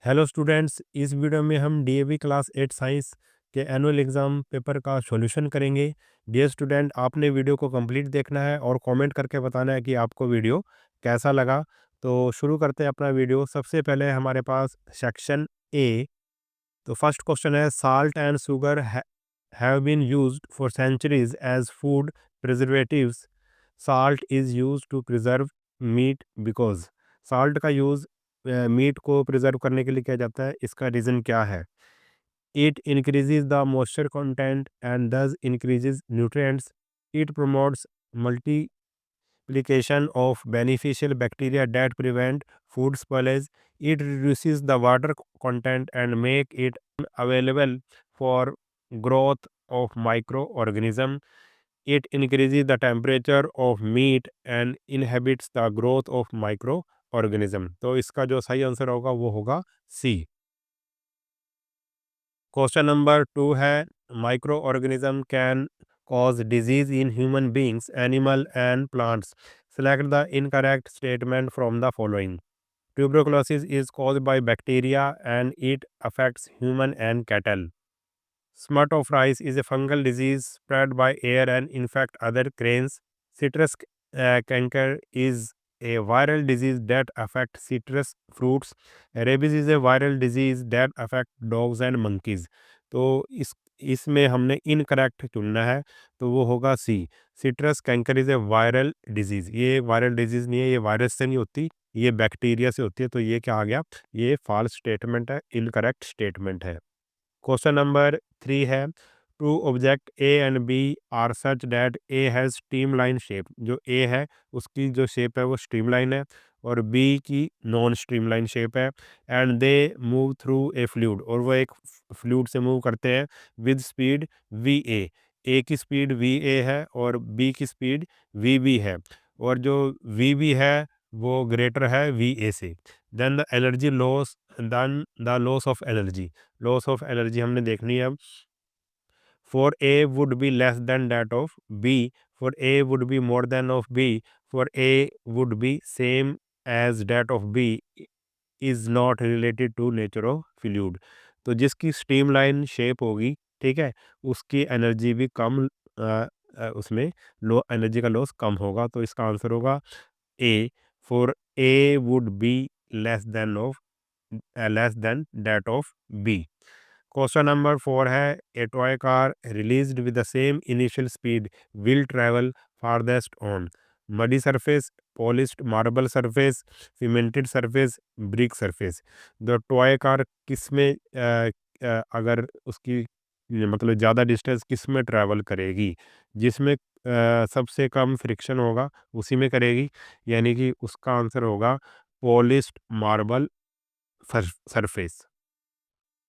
Hello students, इस video में हम डीएवी क्लास 8 साइंस के एनुअल एग्ज़ाम पेपर का सॉल्यूशन करेंगे। डियर स्टूडेंट, आपने वीडियो को कंप्लीट देखना है और कमेंट करके बताना है कि आपको वीडियो कैसा लगा। तो शुरू करते हैं अपना वीडियो। सबसे पहले हमारे पास सेक्शन ए। तो फर्स्ट क्वेश्चन है, salt and sugar have been used for centuries as food preservatives. Salt is use to preserve meat because. Salt का यूज़ मीट को प्रिजर्व करने के लिए किया जाता है, इसका रीज़न क्या है? It increases the moisture content and this increases nutrients. It promotes multiplication of beneficial bacteria that prevent food spoilage. It reduces the water content and make it available for growth of microorganism. It increases the temperature of meat and inhibits the growth of microorganism. तो इसका जो सही answer होगा वो होगा सी। Question number 2 है, micro organism can cause disease in human beings, animal and plants. Select the incorrect statement from the following. Tuberculosis is caused by bacteria and it affects human and cattle. Smut of rice is a fungal disease spread by air and infect other grains. Citrus canker is a viral disease that affects citrus fruits. Rabies is a viral disease that affects dogs and monkeys. तो इसमें हमने incorrect चुनना है, तो वो होगा C. Citrus canker is a viral disease. ये viral disease नहीं है, ये वायरस से नहीं होती, ये बैक्टीरिया से होती है। तो ये क्या आ गया? ये फॉल्स स्टेटमेंट है, इनकरेक्ट स्टेटमेंट है। क्वेश्चन नंबर 3 है, two objects A and B are such that A has streamline shape. जो ए है उसकी जो शेप है वो स्ट्रीमलाइन है और बी की नॉन स्ट्रीमलाइन शेप है। And they move through a fluid, और वो एक फ्लूइड से मूव करते हैं विद स्पीड वी ए की स्पीड वी ए है और बी की स्पीड वी बी है, और जो वी बी है वो ग्रेटर है वी ए से। Then the energy loss, then the loss of energy. Loss of energy हमने देखनी है अब। For A would be less than that of B, for A would be more than of B, for A would be same as that of B is not related to nature of fluid. तो जिसकी streamline shape होगी, ठीक है, उसकी energy भी कम, उसमें low energy का loss कम होगा। तो इसका आंसर होगा A. For A would be less than of less than that of B. Question number 4 है, a toy car released with the same initial speed will travel farthest on muddy surface, polished marble surface, cemented surface, brick surface. The toy car किस में अगर उसकी मतलब ज़्यादा distance किस में travel करेगी? जिसमें सबसे कम फ्रिक्शन होगा उसी में करेगी, यानी कि उसका आंसर होगा polished marble surface.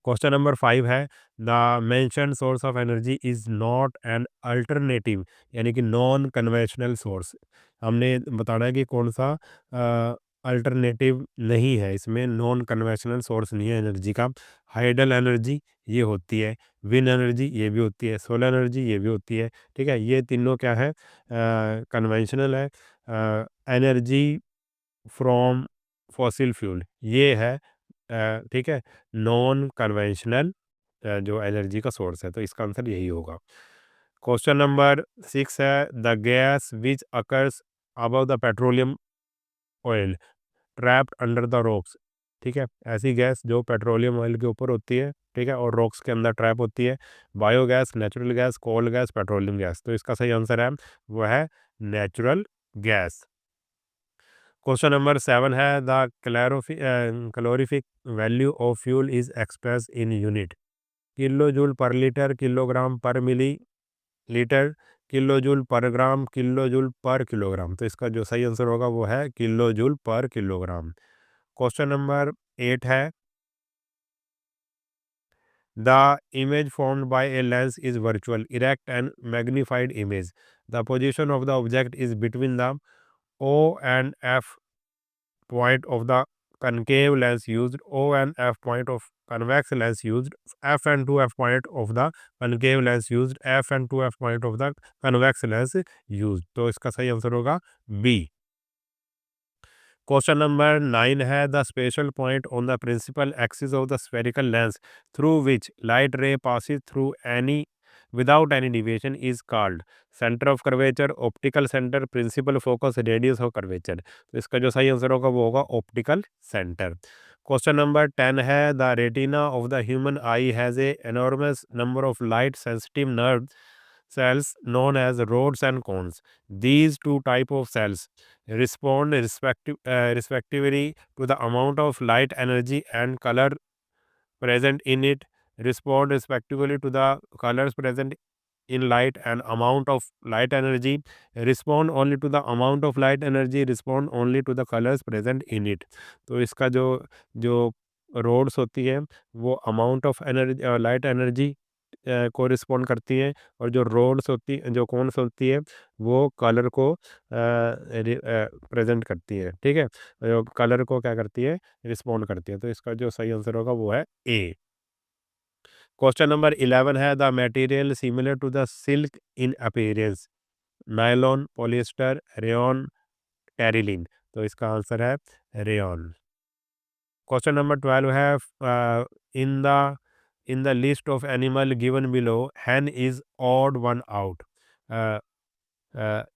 Question number 5 है, the mention source of energy is not an alternative, यानी कि नॉन कन्वेंशनल सोर्स। हमने बताना है कि कौन सा अल्टरनेटिव नहीं है, इसमें नॉन कन्वेंशनल सोर्स नहीं है एनर्जी का। हाइडल एनर्जी ये होती है, विंड एनर्जी ये भी होती है, सोलर एनर्जी ये भी होती है। ठीक है, ये तीनों क्या है? कन्वेंशनल है। एनर्जी फ्रॉम फॉसिल फ्यूल ये है, ठीक है, नॉन कन्वेंशनल जो एनर्जी का सोर्स है। तो इसका आंसर यही होगा। क्वेश्चन नंबर 6 है, the gas which occurs above the petroleum oil trapped under the rocks. ठीक है, ऐसी गैस जो पेट्रोलियम ऑयल के ऊपर होती है, ठीक है, और रॉक्स के अंदर ट्रैप होती है। Biogas, natural gas, coal gas, petroleum gas. तो इसका सही आंसर है वो है नेचुरल गैस। क्वेश्चन नंबर 7 है, the calorific value of fuel is express in unit. Kilo joule per litre, kilogram per milli litre, kilo joule per gram, kilo joule per kilogram. तो इसका जो सही आंसर होगा वो है kilo joule per kilogram. Question number 8 है, the image formed by a lens is virtual erect and magnified image. The position of the object is between the O and F point of the concave lens used, O and F point of convex lens used, F and 2F point of the concave lens used, F and 2F point of the convex lens used। तो इसका सही answer होगा B. Question number 9 है the special point on the principal axis of the spherical lens through which light ray passes through any without any deviation is called centre of curvature, optical centre, principal focus, radius of curvature. तो इसका जो सही answer होगा वो होगा optical centre. Question number 10 है the retina of the human I has a enormous number of light sensitive nerve cells known as rods and cones. These two type of cells respond respectively to the amount of light energy and color present in it, respond respectively to the colors present in light and amount of light energy, respond only to the amount of light energy, respond only to the colors present in it। तो इसका जो जो roads होती है वो amount of energy light energy को respond करती हैं, और जो रोड्स होती जो कोन्स होती है वो कलर को प्रेजेंट करती है, ठीक है, जो कलर को क्या करती है, रिस्पॉन्ड करती है। तो इसका जो सही आंसर होगा वो है ए। क्वेश्चन नंबर 11 है the material similar to the silk in appearance, nylon, polyester, rayon, terylene. तो इसका आंसर है रेयॉन। क्वेश्चन नंबर 12 है in the list of animal given below hen is odd one out,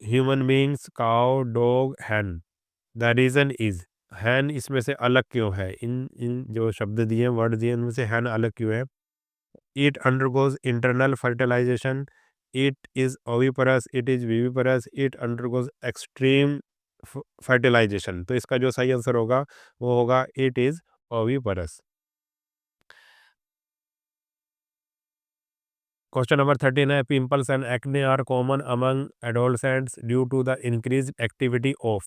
human beings, cow, dog, hen। The reason is hen इसमें से अलग क्यों है, इन इन जो शब्द दिए वर्ड दिए इनमें से hen अलग क्यों है। It undergoes internal fertilization, it is oviparous, it is viviparous, it undergoes extreme fertilization। तो इसका जो सही आंसर होगा वो होगा it is oviparous। Question number 13 है pimples and acne are common among adolescents due to the increase activity of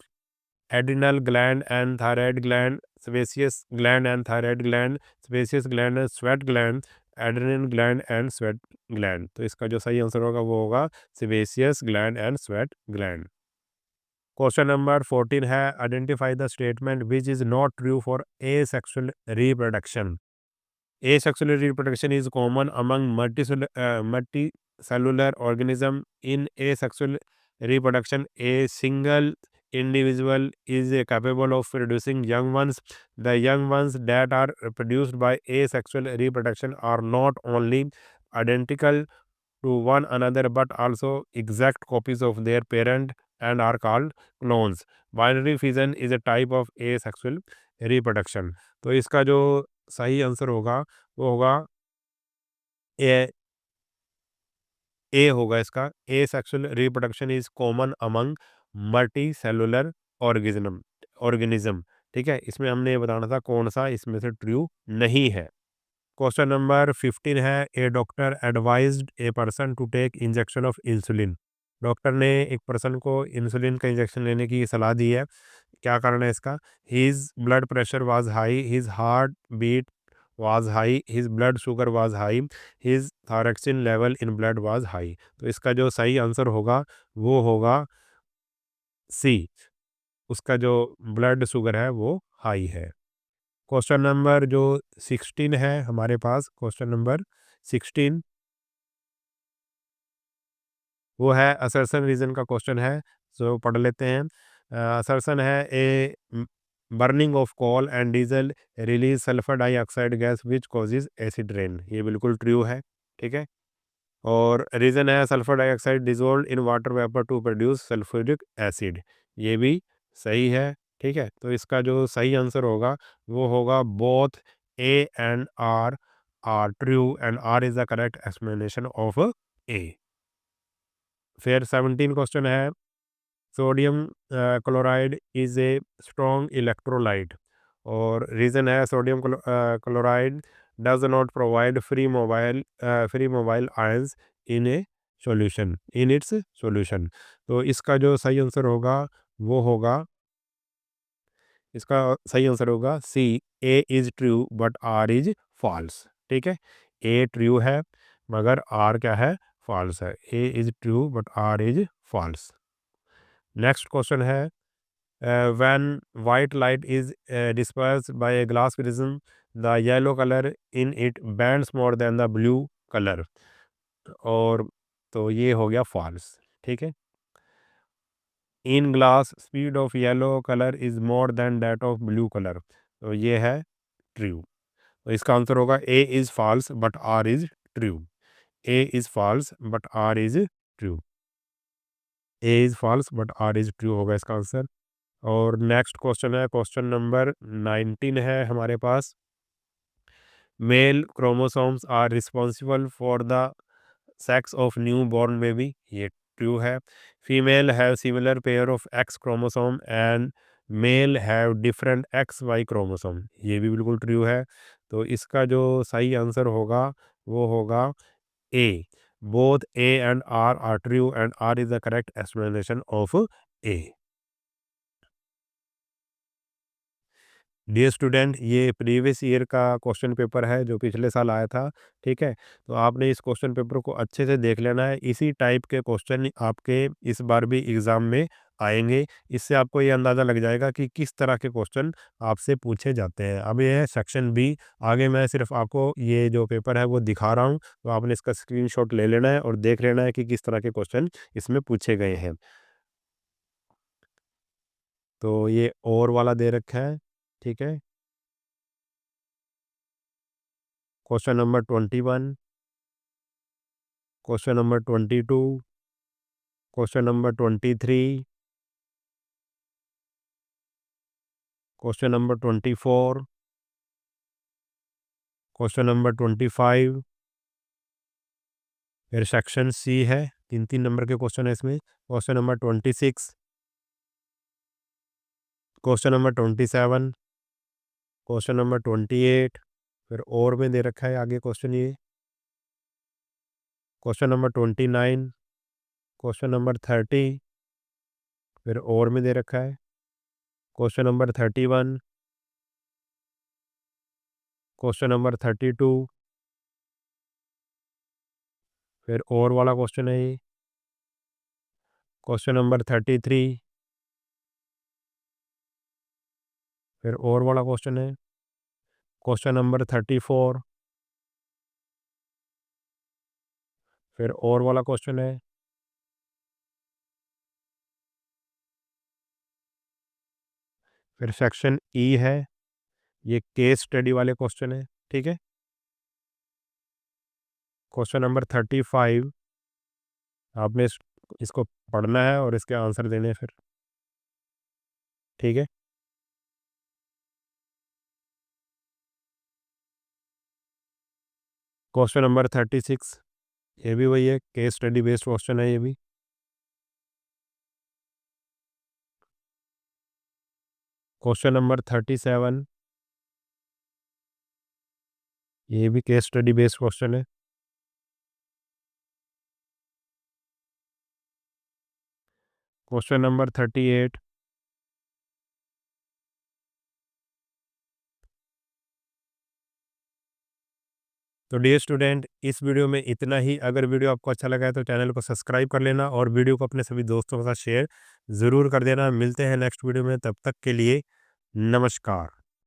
adrenal gland and thyroid gland, sebaceous gland and thyroid gland, sebaceous gland and sweat gland, adrenal gland and sweat gland। तो इसका जो सही answer होगा वो होगा sebaceous gland and sweat gland। Question number 14 है identify the statement which is not true for asexual reproduction। Asexual reproduction is common among multicellular organism. In asexual reproduction, a single individual is capable of producing young ones. The young ones that are produced by asexual reproduction are not only identical to one another but also exact copies of their parent and are called clones। Binary fission is a type of asexual reproduction। तो इसका जो सही answer होगा वो होगा ए। ए होगा इसका। asexual reproduction is common among multicellular organism organism। ठीक है, इसमें हमने ये बताना था कौन सा इसमें से ट्रू नहीं है। क्वेश्चन नंबर 15 है a doctor advised a person to take injection of insulin. Doctor ने एक पर्सन को इंसुलिन का इंजेक्शन लेने की सलाह दी है, क्या कारण है इसका। His blood pressure was high, his heart beat was high, his blood sugar was high, his thyroxine level in blood was high. तो इसका जो सही आंसर होगा वो होगा सी, उसका जो ब्लड शुगर है वो हाई है। क्वेश्चन नंबर जो 16 है हमारे पास, क्वेश्चन नंबर 16 वो है असर्शन रीजन का क्वेश्चन है। सो पढ़ लेते हैं। असर्शन है a burning of coal and diesel release sulphur dioxide gas which causes acid rain. ये बिल्कुल ट्रू है, ठीक है। और रीज़न है sulphur dioxide dissolve in water vapour to produce sulphuric acid. ये भी सही है, ठीक है। तो इसका जो सही आंसर होगा वो होगा both A and R true and R is the correct explanation of A. फिर 17 क्वेश्चन है sodium chloride is a strong electrolyte, और रीज़न है sodium chloride does not provide free mobile ions in a solution in its solution. तो इसका जो सही answer होगा वो होगा, इसका सही आंसर होगा C, A is true but R is false. ठीक है, ए ट्रू है मगर आर क्या है, फॉल्स है। A is true but R is false. Next question है when white light is dispersed by a glass prism, the yellow color in it bends more than the blue color। और तो ये हो गया false, ठीक है। In glass speed of yellow colour is more than that of blue colour. तो ये है ट्रू। तो इसका आंसर होगा A is false but R is true. A is false but R is true. A is false but R is true होगा इसका answer. और next question है, क्वेश्चन नंबर 19 है हमारे पास। Male chromosomes are responsible for the sex of new born baby, ये true है। Female have similar pair of X chromosome and male have different X Y chromosome, ये भी बिल्कुल ट्रू है। तो इसका जो सही आंसर होगा वो होगा A. Both A and R true and R is the correct explanation of A. Dear student, ये प्रीवियस ईयर का क्वेश्चन पेपर है जो पिछले साल आया था। ठीक है, तो आपने इस क्वेश्चन पेपर को अच्छे से देख लेना है। इसी टाइप के क्वेश्चन आपके इस बार भी एग्ज़ाम में आएंगे। इससे आपको ये अंदाज़ा लग जाएगा कि किस तरह के क्वेश्चन आपसे पूछे जाते हैं। अब ये है सेक्शन बी। आगे मैं सिर्फ आपको ये जो पेपर है वो दिखा रहा हूँ, तो आपने इसका स्क्रीनशॉट ले लेना है और देख लेना है कि किस तरह के क्वेश्चन इसमें पूछे गए हैं। तो ये और वाला दे रखा है। ठीक है, question number 21, question number 22, question number 23, question number 24, question number 25, फिर सेक्शन सी है, 3-3 नंबर के क्वेश्चन है इसमें। Question number 26, question number 27, question number 28, फिर और में दे रखा है आगे क्वेश्चन ये। क्वेश्चन नंबर 29, क्वेश्चन नंबर 30, फिर और में दे रखा है। क्वेश्चन नंबर 31, क्वेश्चन नंबर 32, फिर और वाला क्वेश्चन है ये। क्वेश्चन नंबर 33, फिर और वाला क्वेश्चन है। क्वेश्चन नंबर 34, फिर और वाला क्वेश्चन है। फिर सेक्शन ई है, ये केस स्टडी वाले क्वेश्चन है। ठीक है, क्वेश्चन नंबर 35, आपने इसको पढ़ना है और इसके आंसर देने हैं फिर। ठीक है, क्वेश्चन नंबर 36, ये भी वही है, केस स्टडी बेस्ड क्वेश्चन है ये भी। क्वेश्चन नंबर 37, ये भी केस स्टडी बेस्ड क्वेश्चन है। Question number 38। तो डियर स्टूडेंट, इस वीडियो में इतना ही। अगर वीडियो आपको अच्छा लगा है तो चैनल को सब्सक्राइब कर लेना और वीडियो को अपने सभी दोस्तों के साथ शेयर ज़रूर कर देना। मिलते हैं नेक्स्ट वीडियो में, तब तक के लिए नमस्कार।